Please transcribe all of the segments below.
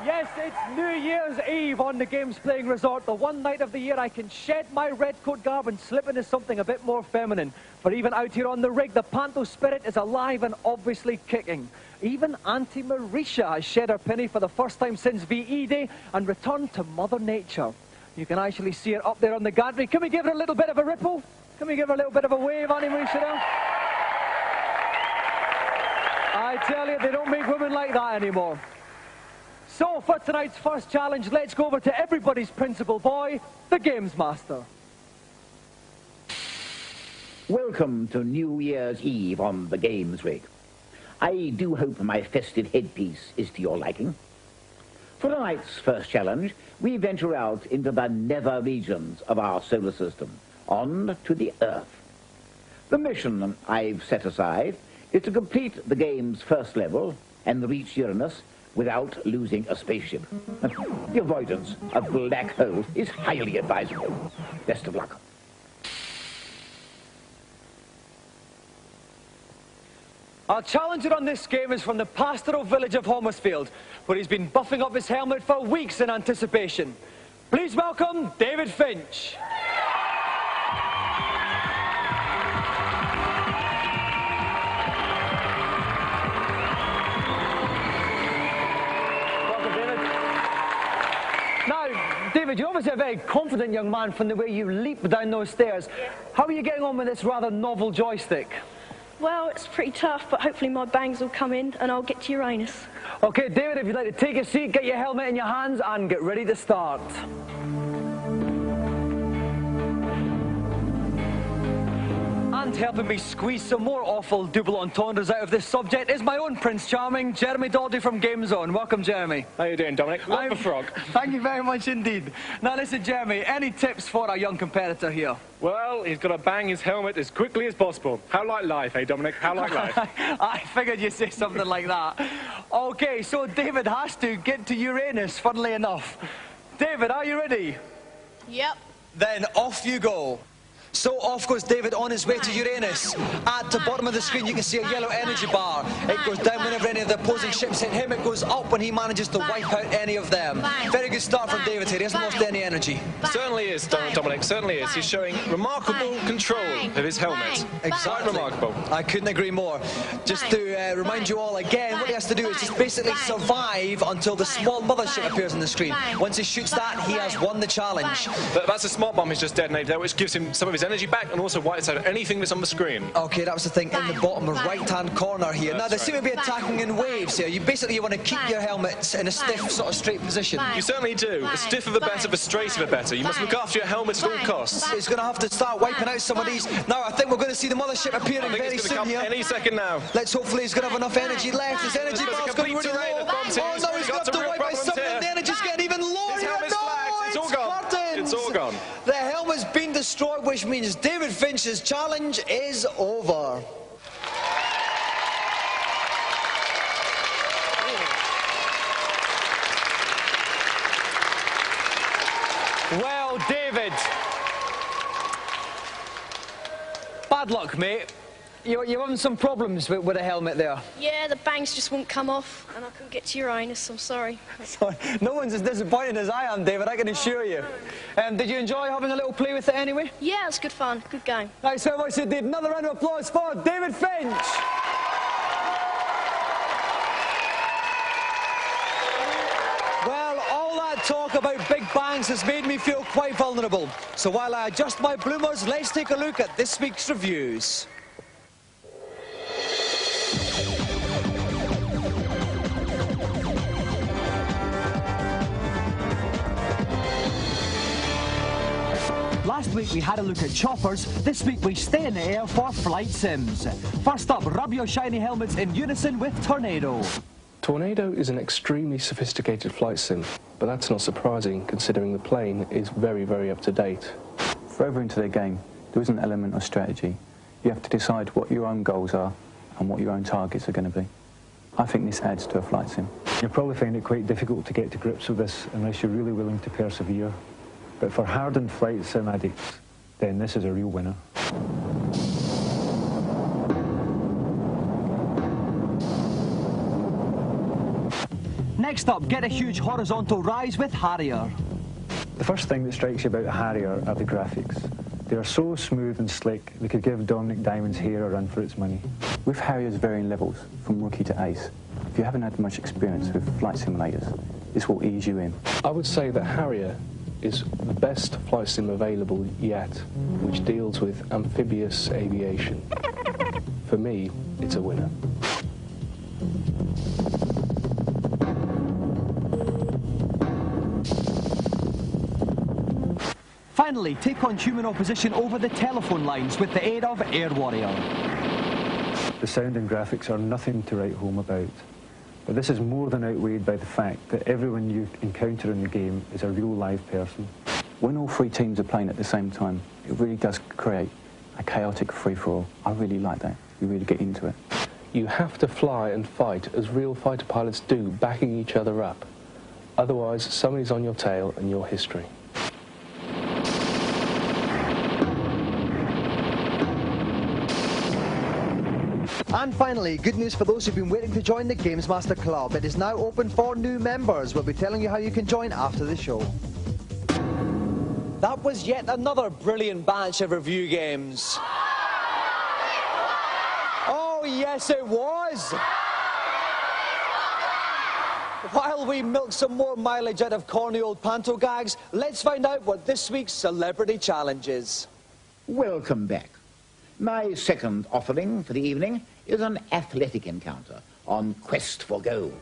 Yes, it's New Year's Eve on the Games Playing Resort, the one night of the year I can shed my red coat garb and slip into something a bit more feminine. For even out here on the rig, the Panto spirit is alive and obviously kicking. Even Auntie Marisha has shed her penny for the first time since VE Day and returned to Mother Nature. You can actually see her up there on the gantry. Can we give her a little bit of a ripple? Can we give her a little bit of a wave, Auntie Marisha? I tell you, they don't make women like that anymore. So, for tonight's first challenge, let's go over to everybody's principal boy, the Gamesmaster. Welcome to New Year's Eve on the Games Rig. I do hope my festive headpiece is to your liking. For tonight's first challenge, we venture out into the nether regions of our solar system, on to the Earth. The mission I've set aside is to complete the game's first level and reach Uranus without losing a spaceship. The avoidance of black holes is highly advisable. Best of luck. Our challenger on this game is from the pastoral village of Homersfield, where he's been buffing up his helmet for weeks in anticipation. Please welcome David Finch. David, you're obviously a very confident young man from the way you leap down those stairs. Yeah. How are you getting on with this rather novel joystick? Well, it's pretty tough, but hopefully my bangs will come in and I'll get to Uranus. Okay, David, if you'd like to take a seat, get your helmet in your hands and get ready to start. And helping me squeeze some more awful double entendres out of this subject is my own Prince Charming, Jeremy Dawdy from GameZone. Welcome, Jeremy. How you doing, Dominic? Love the frog. Thank you very much indeed. Now listen, Jeremy, any tips for our young competitor here? Well, he's got to bang his helmet as quickly as possible. How like life, eh, Dominic? How like life? I figured you'd say something like that. Okay, so David has to get to Uranus, funnily enough. David, are you ready? Yep. Then off you go. So off goes David on his way to Uranus. At the bottom of the screen you can see a yellow energy bar. It goes down whenever any of the opposing ships hit him. It goes up when he manages to wipe out any of them. Very good start from David here. He hasn't lost any energy. Certainly is, Dominic, certainly is. He's showing remarkable control of his helmet. Exactly. Quite remarkable. I couldn't agree more. Just to remind you all again, what he has to do is just basically survive until the small mothership appears on the screen. Once he shoots that, he has won the challenge. But that's a smart bomb he's just detonated there, which gives him some of his energy back and also wipes out anything that's on the screen. Okay, that was the thing in the bottom right-hand corner here. Now, they seem to be attacking in waves here. You basically want to keep your helmets in a stiff, sort of straight position. You certainly do. The stiffer the better, the straighter the better. You must look after your helmet at all costs. He's going to have to start wiping out some of these. Now, I think we're going to see the mothership appearing very soon here. Any second now. Let's hopefully he's going to have enough energy left. His energy bar's going really low. Oh, no, he's got to wipe out something. The energy's getting even lower here. It's all gone. It's all gone. The helmet's been destroyed, which means David Finch's challenge is over. Well, David, bad luck, mate. You're having some problems with a helmet there. Yeah, the bangs just won't come off and I couldn't get to Uranus, I'm sorry. Sorry, no one's as disappointed as I am, David, I can assure you. Did you enjoy having a little play with it anyway? Yeah, it's good fun, good game. Thanks so much indeed. Another round of applause for David Finch. Well, all that talk about big bangs has made me feel quite vulnerable. So while I adjust my bloomers, let's take a look at this week's reviews. Last week we had a look at choppers. This week we stay in the air for flight sims. First up, rub your shiny helmets in unison with Tornado. Tornado is an extremely sophisticated flight sim, but that's not surprising considering the plane is very, very up to date. Further into the game, there is an element of strategy. You have to decide what your own goals are and what your own targets are going to be. I think this adds to a flight sim. You'll probably find it quite difficult to get to grips with this unless you're really willing to persevere. But for hardened flight sim addicts, then this is a real winner. Next up, get a huge horizontal rise with Harrier. The first thing that strikes you about a Harrier are the graphics. They are so smooth and slick, they could give Dominic Diamond's hair a run for its money. With Harrier's varying levels, from rookie to ace, if you haven't had much experience with flight simulators, this will ease you in. I would say that Harrier is the best flight sim available yet, which deals with amphibious aviation. For me, it's a winner. Finally, take on human opposition over the telephone lines with the aid of Air Warrior. The sound and graphics are nothing to write home about. But this is more than outweighed by the fact that everyone you encounter in the game is a real live person. When all three teams are playing at the same time, it really does create a chaotic free-for-all. I really like that. You really get into it. You have to fly and fight as real fighter pilots do, backing each other up. Otherwise, somebody's on your tail and you're history. And finally, good news for those who've been waiting to join the Gamesmaster Club. It is now open for new members. We'll be telling you how you can join after the show. That was yet another brilliant batch of review games. Oh, yes, it was. While we milk some more mileage out of corny old panto gags, let's find out what this week's Celebrity Challenge is. Welcome back. My second offering for the evening is an athletic encounter on Quest for Gold.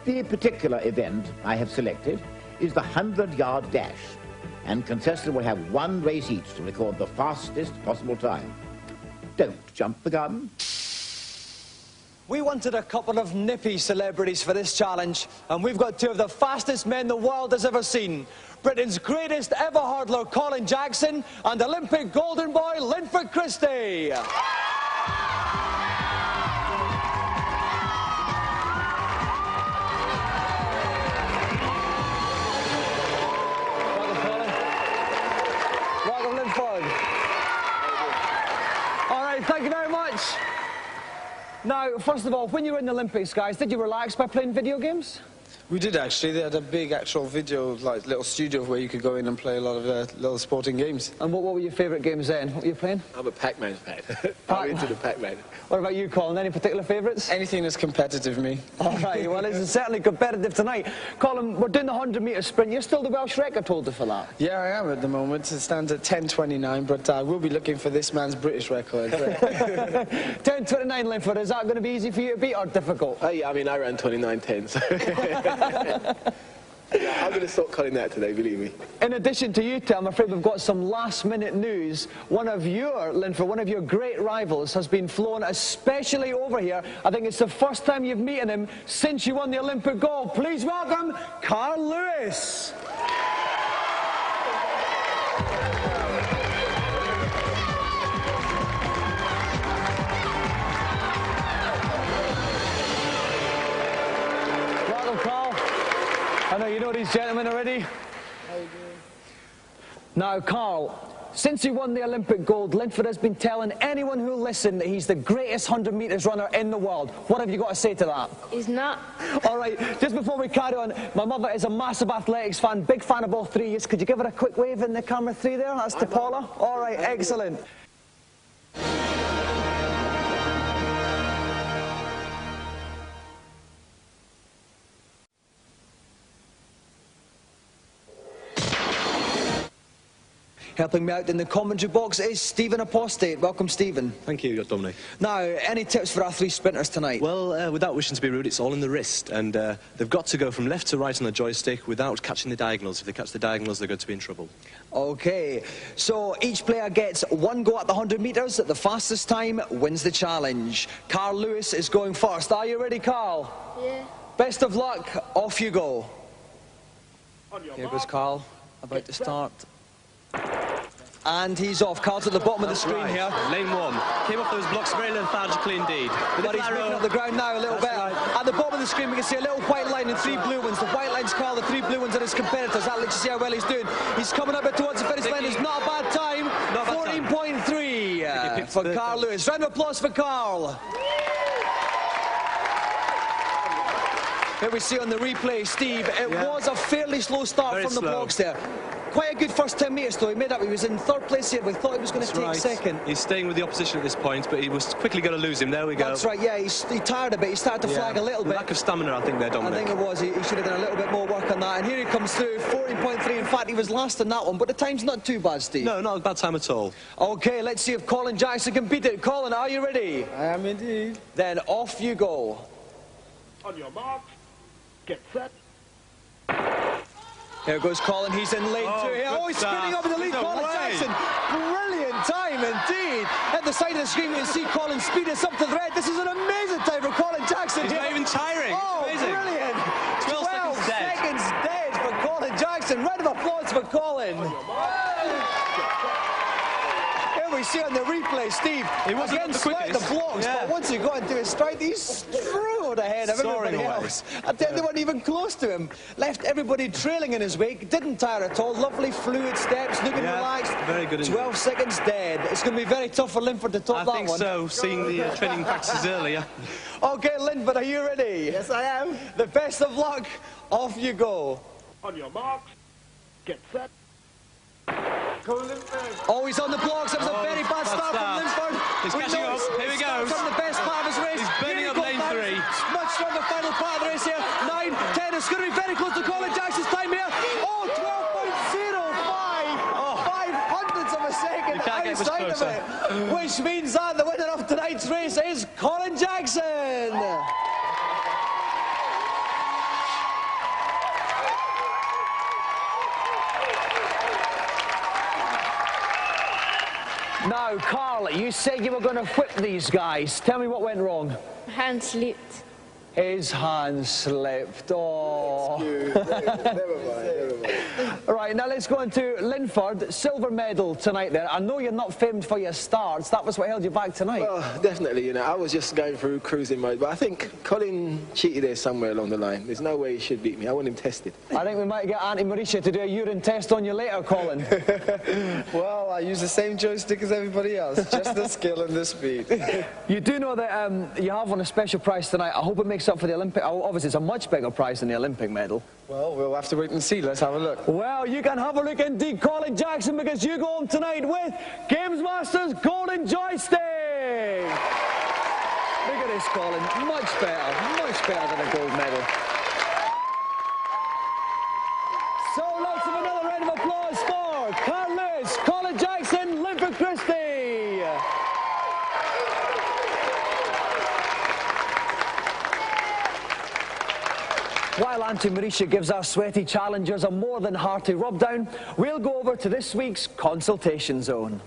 The particular event I have selected is the 100-yard dash, and contestants will have one race each to record the fastest possible time. Don't jump the gun. We wanted a couple of nippy celebrities for this challenge, and we've got two of the fastest men the world has ever seen. Britain's greatest ever hurdler, Colin Jackson, and Olympic golden boy, Linford Christie. Welcome, Colin. Welcome, Linford. All right, thank you very much. Now, first of all, when you were in the Olympics, guys, did you relax by playing video games? We did actually. They had a big actual video, like little studio where you could go in and play a lot of little sporting games. And what were your favourite games then? What were you playing? I'm a Pac-Man fan. I'm into the Pac-Man. What about you, Colin? Any particular favourites? Anything that's competitive, me. All right, well, it's certainly competitive tonight. Colin, we're doing the 100-metre sprint. You're still the Welsh record holder for that? Yeah, I am at the moment. It stands at 10:29, but I will be looking for this man's British record. 10:29, Linford. Is that going to be easy for you to beat or difficult? Yeah, I mean, I ran 29:10, so... Yeah, I'm going to stop calling that today, believe me. In addition to you two, I'm afraid we've got some last-minute news. One of your, Linford, one of your great rivals has been flown especially over here. I think it's the first time you've met him since you won the Olympic gold. Please welcome Carl Lewis. Welcome, Carl. I know you know these gentlemen already. How you doing? Now, Carl, since you won the Olympic gold, Linford has been telling anyone who'll listen that he's the greatest 100 metres runner in the world. What have you got to say to that? He's not. All right, just before we carry on, my mother is a massive athletics fan, big fan of all three of you. Could you give her a quick wave in the camera 3 there? That's to Paula. All right, excellent. Helping me out in the commentary box is Stephen Apostate. Welcome, Stephen. Thank you, Dominic. Now, any tips for our 3 sprinters tonight? Well, without wishing to be rude, it's all in the wrist, and they've got to go from left to right on the joystick without catching the diagonals. If they catch the diagonals, they're going to be in trouble. Okay, so each player gets 1 go at the 100 metres. The fastest time wins the challenge. Carl Lewis is going first. Are you ready, Carl? Yeah. Best of luck. Off you go. Here goes Carl, about to start. And he's off. Carl's at the bottom of the screen here. Lane 1. Came off those blocks very lethargically indeed. But he's moving up the ground now a little bit. Right. At the bottom of the screen, we can see a little white line and 3 blue ones. The white line's Carl, the 3 blue ones are his competitors. That lets you see how well he's doing. He's coming up towards the finish line. It's not a bad time. 14.3 for Carl Lewis. Round of applause for Carl. Here we see on the replay, Steve, it was a fairly slow start Very from the slow. blocks there. Quite a good first 10 metres though. He made up. He was in third place here. We thought he was going to take second. He's staying with the opposition at this point, but he was quickly going to lose him. There we go. That's right, yeah. He tired a bit. He started to flag a little bit. Lack of stamina, I think, there, Dominic. I think it was. He should have done a little bit more work on that. And here he comes through, 14.3. In fact, he was last in that one, but the time's not too bad, Steve. No, not a bad time at all. OK, let's see if Colin Jackson can beat it. Colin, are you ready? I am indeed. Then off you go. On your mark, get set. Here goes Colin, he's in lane two here. Good Oh, he's start. spinning up in the lead, He's Colin away. Jackson. Brilliant time indeed. At the side of the screen, you can see Colin speed us up to the red. This is an amazing time for Colin Jackson. He's here. not even tiring. Oh, It's amazing. brilliant. 12 seconds dead for Colin Jackson. Round of applause for Colin. Here we see on the replay, Steve. He wasn't again the swept the quickest. blocks, Yeah. but once he got into his stride, he strode ahead of Soaring everybody away. else. I tell you, they weren't even close to him. Left everybody trailing in his wake. Didn't tire at all. Lovely fluid steps, looking relaxed. Very good indeed. 12 seconds dead. It's going to be very tough for Linford to top I that think one. so, seeing the training practices earlier. OK, Linford, are you ready? Yes, I am. The best of luck. Off you go. On your marks, get set. Always on the blocks. That was a very bad start from Linford. He's We catching know up. it's Here he start goes. From the best part of his race. He's burning Here he up goes lane now. 3. Much stronger final part of the race here. 9, 10. It's going to be very close to Colin Jackson's time here. Oh, 12.05. 5 hundredths of a second You can't get much outside of closer. it. Which means that the winner of tonight's race is Colin Jackson. Now, Carl, you said you were going to whip these guys. Tell me what went wrong. My hand slipped. His hand slipped. Oh. Never mind. Right, now let's go on to Linford. Silver medal tonight there. I know you're not famed for your starts. That was what held you back tonight. Well, definitely, you know, I was just going through cruising mode, but I think Colin cheated there somewhere along the line. There's no way he should beat me. I want him tested. I think we might get Auntie Mauritia to do a urine test on you later, Colin. Well, I use the same joystick as everybody else. Just the skill and the speed. You do know that you have won a special prize tonight. I hope it makes up for the Olympic. Obviously, it's a much bigger prize than the Olympic medal. Well, we'll have to wait and see. Let's have a look. Well, you can have a look indeed, Colin Jackson, because you go home tonight with Gamesmaster's Golden Joystick. Look at this, Colin. Much better than a gold medal. So let's have another round of applause for Carl Lewis, Colin Jackson, Linford Christie. While Auntie Mauritia gives our sweaty challengers a more than hearty rub down, we'll go over to this week's consultation zone.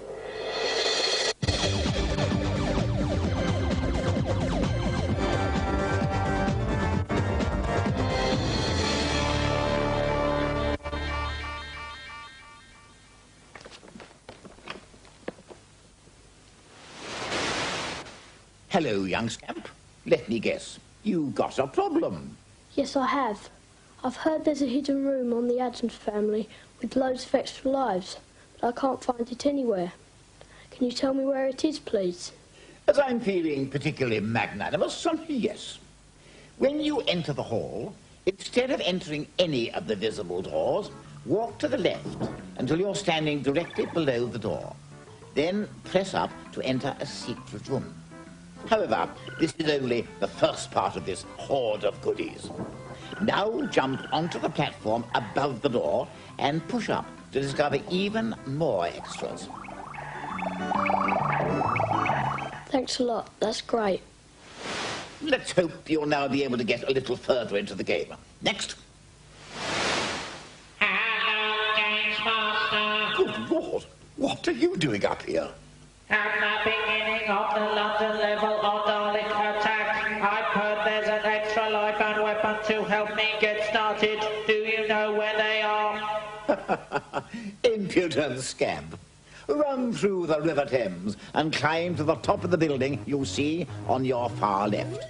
Hello, young scamp. Let me guess. You got a problem. Yes, I have. I've heard there's a hidden room on the Adams family with loads of extra lives, but I can't find it anywhere. Can you tell me where it is, please? As I'm feeling particularly magnanimous, yes. When you enter the hall, instead of entering any of the visible doors, walk to the left until you're standing directly below the door. Then press up to enter a secret room. However, this is only the first part of this hoard of goodies. Now jump onto the platform above the door and push up to discover even more extras. Thanks a lot. That's great. Let's hope you'll now be able to get a little further into the game. Next. Good Lord, what are you doing up here? At the beginning of the London level of Dalek attack, I've heard there's an extra life and weapon to help me get started. Do you know where they are? Impudent scamp. Run through the River Thames and climb to the top of the building you see on your far left.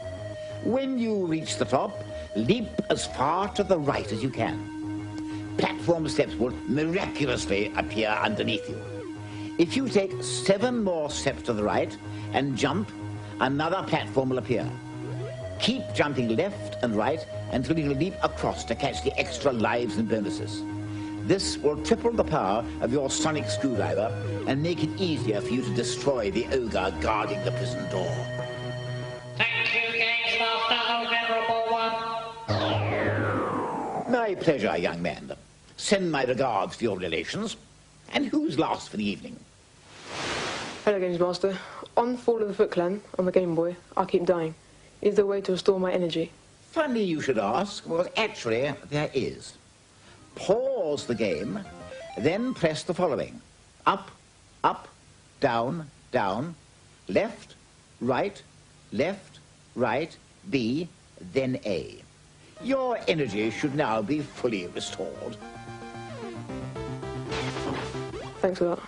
When you reach the top, leap as far to the right as you can. Platform steps will miraculously appear underneath you. If you take 7 more steps to the right and jump, another platform will appear. Keep jumping left and right until you leap across to catch the extra lives and bonuses. This will triple the power of your sonic screwdriver and make it easier for you to destroy the ogre guarding the prison door. Thank you, Gamesmaster, oh venerable one. My pleasure, young man. Send my regards to your relations. And who's last for the evening? Hello, Gamesmaster. On Fall of the Foot Clan on the Game Boy, I keep dying. Is there a way to restore my energy? Funny you should ask. Well, actually, there is. Pause the game, then press the following. Up, up, down, down, left, right, B, then A. Your energy should now be fully restored. Thanks for that.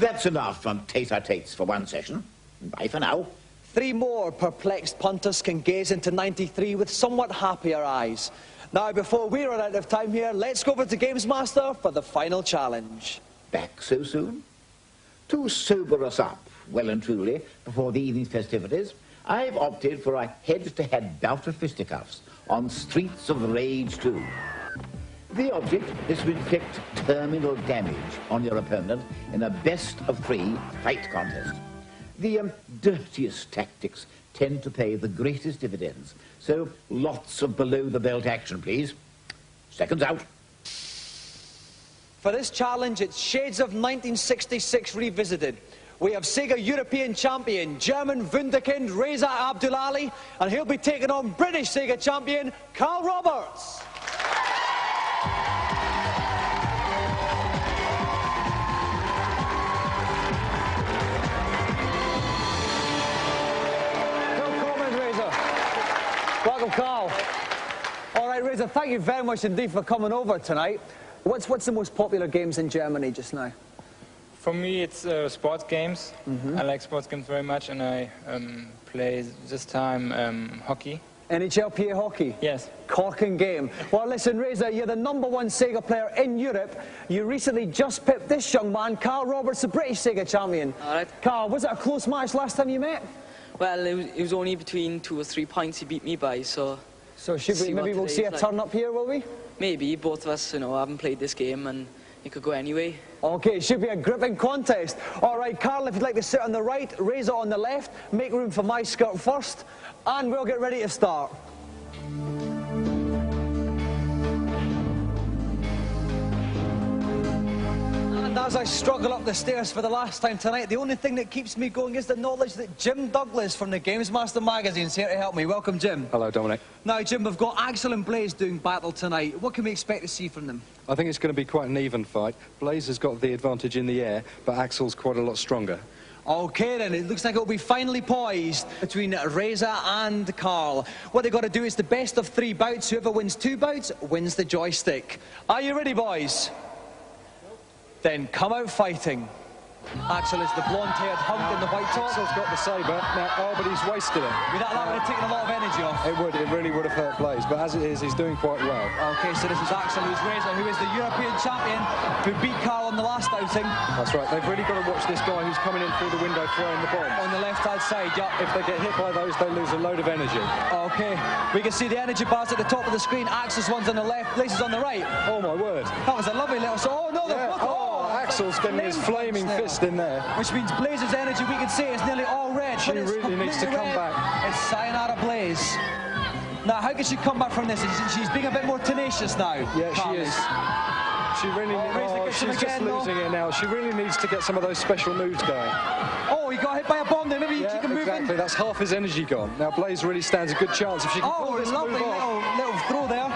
That's enough on tater-tates for one session. Bye for now. 3 more perplexed punters can gaze into 93 with somewhat happier eyes. Now, before we run out of time here, let's go over to Gamesmaster for the final challenge. Back so soon? To sober us up, well and truly, before the evening's festivities, I've opted for a head-to-head bout of fisticuffs on Streets of Rage 2. The object is to inflict terminal damage on your opponent in a best-of-3 fight contest. The dirtiest tactics tend to pay the greatest dividends, so lots of below-the-belt action, please. Seconds out. For this challenge, it's Shades of 1966 revisited. We have Sega European champion, German Wunderkind Reza Abdulali, and he'll be taking on British Sega champion, Carl Roberts. Welcome, Carl. All right, Reza, thank you very much indeed for coming over tonight. What's the most popular games in Germany just now? For me, it's sports games. I like sports games very much, and I play this time hockey. NHL PA hockey? Yes. Corking game. Well, listen, Reza, you're the #1 Sega player in Europe. You recently just pipped this young man, Carl Roberts, the British Sega champion. All right. Carl, was it a close match last time you met? Well, it was only between 2 or 3 points he beat me by, so... So should we, maybe we'll see a turn up here, will we? Maybe. Both of us, haven't played this game, and it could go anyway. Okay, it should be a gripping contest. All right, Carl, if you'd like to sit on the right, Reza on the left, make room for my skirt first, and we'll get ready to start. And as I struggle up the stairs for the last time tonight, the only thing that keeps me going is the knowledge that Jim Douglas from the Gamesmaster magazine is here to help me. Welcome, Jim. Hello, Dominic. Now, Jim, we've got Axel and Blaze doing battle tonight. What can we expect to see from them? I think it's going to be quite an even fight. Blaze has got the advantage in the air, but Axel's quite a lot stronger. Okay, then, it looks like it'll be finally poised between Reza and Carl. What they've got to do is the best of 3 bouts. Whoever wins 2 bouts wins the joystick. Are you ready, boys? Then come out fighting. Axel is the blonde-haired hunk in the white top. Axel's got the sabre, now, but he's wasted it. That would have taken a lot of energy off. It really would have hurt Blaze, but as it is, he's doing quite well. Okay, so this is Axel, who's Reza, who is the European champion, who beat Carl on the last outing. That's right, they've really got to watch this guy who's coming in through the window throwing the bomb. On the left-hand side, yeah. If they get hit by those, they lose a load of energy. Okay, we can see the energy bars at the top of the screen. Axel's one's on the left, Blaze's on the right. Oh, my word. That was a lovely little... Oh, no, yeah. Axel's getting his flaming fist in there. Which means Blaze's energy, we can see, is nearly all red. She really needs to come back. It's sayonara Blaze. Now, how can she come back from this? She's being a bit more tenacious now. Yeah, she is. She really she's just losing it now. She really needs to get some of those special moves going. Oh, he got hit by a bomb there. Maybe he can move exactly. That's half his energy gone. Now, Blaze really stands a good chance if she can pull this lovely move off. little throw there.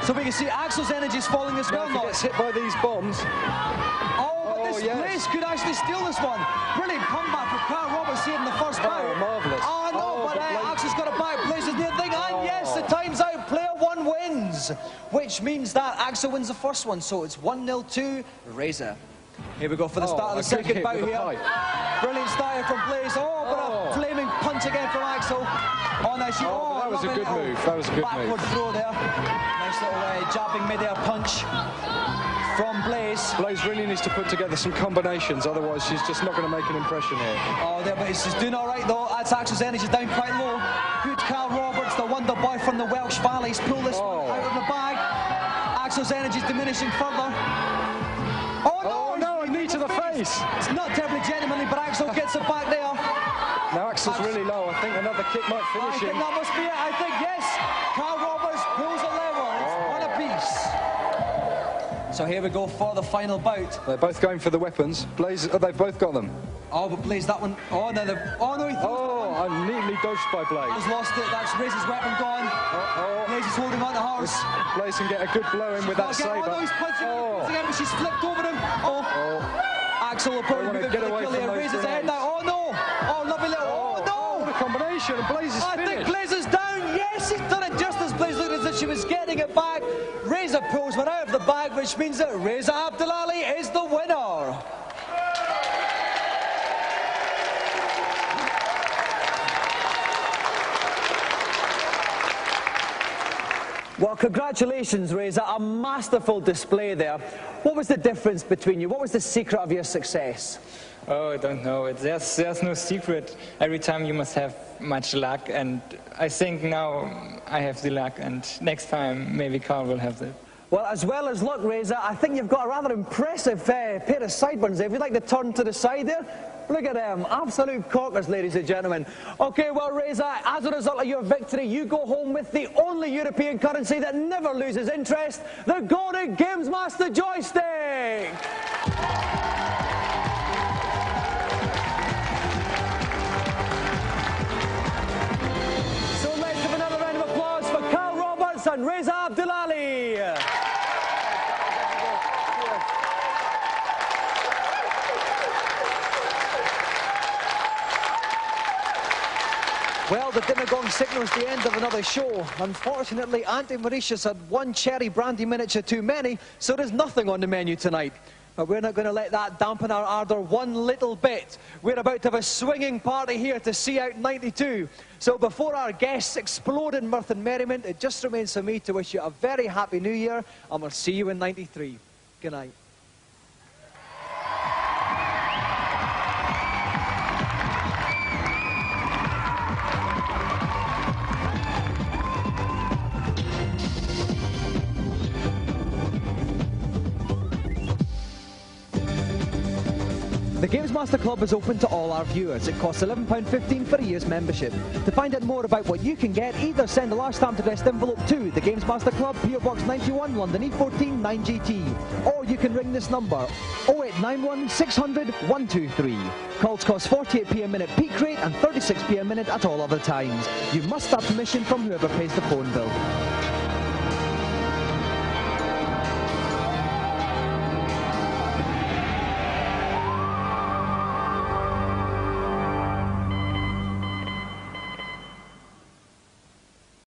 So we can see Axel's energy is falling as well. If he gets hit by these bombs. Blaze could actually steal this one. Brilliant comeback for Carl Roberts here in the first bout. Oh, marvellous. Oh, no, but Axel's got a back. Blaze is near the thing. And yes, the time's out. Player 1 wins. Which means that Axel wins the first one. So it's 1-0 to Reza. Here we go for the start of the second bout here. Brilliant start here from Blaze. Oh, but a flaming punch again from Axel. Oh, nice. That was a good move. That was a good move. Backward throw there. Nice little jabbing mid-air punch. from Blaze. Blaze really needs to put together some combinations, otherwise she's just not going to make an impression here. Oh, there, but she's doing all right though. That's Axel's energy down quite low. Good Carl Roberts, the wonder boy from the Welsh Valleys, pull this one out of the bag. Axel's energy is diminishing further. Oh no, a knee to the face. It's not terribly gentlemanly, but Axel gets it back there. Now Axel's really low. I think another kick might finish him. I think that must be it. I think, yes. Carl Roberts pulls a level. It's one apiece. So here we go for the final bout. They're both going for the weapons. Blaze, they've both got them. Oh, but Blaze, that one. Oh, no, he throws neatly dodged by Blaze. He's lost it. That's Raze's weapon gone. Blaze is holding on to hers. Blaze can get a good blow in with that sabre. Oh, no, he's punching him, but she's flipped over him. Axel will probably move it for the kill here. Raises his head down. Oh, no. Oh, lovely little. Oh, no. What a combination. And Blaze is finished. I think Blaze is down. Yes, he's done it just as Blaze looked as if she was getting it back. Reza pulls one out of the bag, which means that Reza Abdelali is the winner. Well, congratulations, Reza. A masterful display there. What was the difference between you? What was the secret of your success? Oh, I don't know. There's no secret. Every time you must have much luck, and I think now I have the luck, and next time maybe Carl will have it. Well, as well as luck, Reza, I think you've got a rather impressive pair of sideburns there. If you'd like to turn to the side there. Look at them, absolute corkers, ladies and gentlemen. Okay, well, Reza, as a result of your victory, you go home with the only European currency that never loses interest, the golden Gamesmaster joystick. So let's have another round of applause for Carl Roberts and Reza Abdelali. Well, the dinner gong signals the end of another show. Unfortunately, Auntie Mauritius had one cherry brandy miniature too many, so there's nothing on the menu tonight. But we're not going to let that dampen our ardour one little bit. We're about to have a swinging party here to see out 92. So before our guests explode in mirth and merriment, it just remains for me to wish you a very happy New Year, and we'll see you in 93. Good night. The Gamesmaster Club is open to all our viewers. It costs £11.15 for a year's membership. To find out more about what you can get, either send a large stamped addressed envelope to the Gamesmaster Club, PO Box 91, London E14 9GT. Or you can ring this number, 0891 600 123. Calls cost 48p a minute peak rate and 36p a minute at all other times. You must have permission from whoever pays the phone bill.